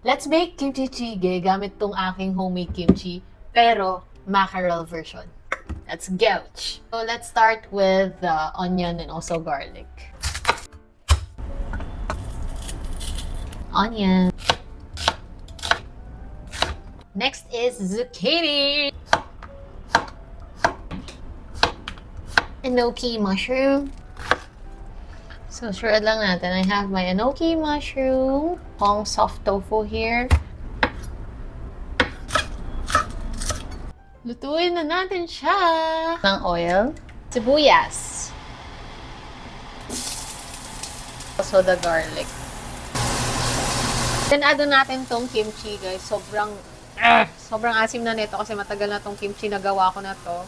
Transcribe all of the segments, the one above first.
Let's make kimchi jjigae gamit tong aking homemade kimchi, pero mackerel version. Let's go! So let's start with the onion and also garlic. Onion. Next is zucchini. Enoki mushroom. So, sure lang natin. I have my enoki mushroom, Hong soft tofu here. Lutuin na natin siya. Ng oil. Sibuyas. Also the garlic. Then, add natin tong kimchi, guys. Sobrang asim na nito kasi matagal na tong kimchi na gawa ko na to.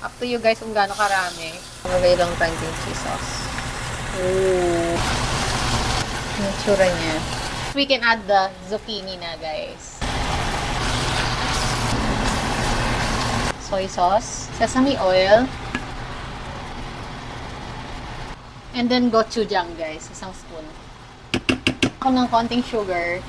Up to you guys kung gaano karami. Magay lang tayong kimchi sauce. Ooh. Yung tsura niya. We can add the zucchini na, guys. Soy sauce. Sesame oil. And then gochujang, guys. Isang spoon. Ako ng konting sugar.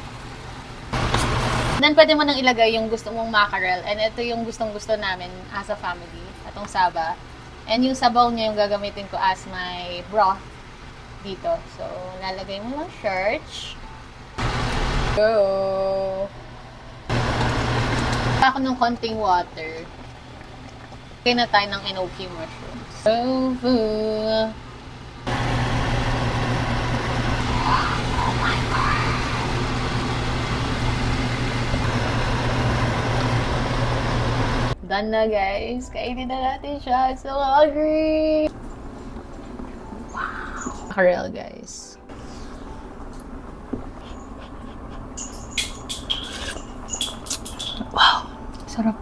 Then, pwede mo nang ilagay yung gusto mong mackerel. And ito yung gustong-gusto namin as a family. Itong saba. And yung sabaw niya yung gagamitin ko as my broth dito. So, lalagay mo lang search. Go! Ako ng konting water. Lagay na tayo ng enoki mushrooms. Tofu! Done na, guys. Kainin na natin siya. So hungry! Wow! Mackerel, guys. Wow! Sarap.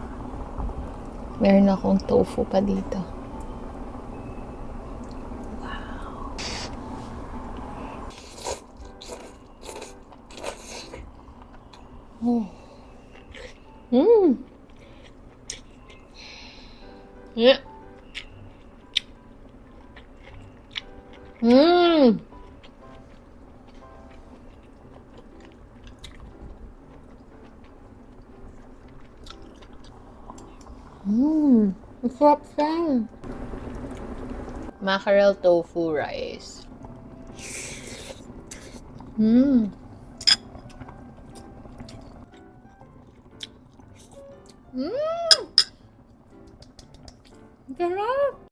Meron akong tofu pa dito. Wow! Mmm! Yeah. Mmm. Mmm. Masarap siya. Mackerel tofu rice. Mmm. Mmm. Sarap.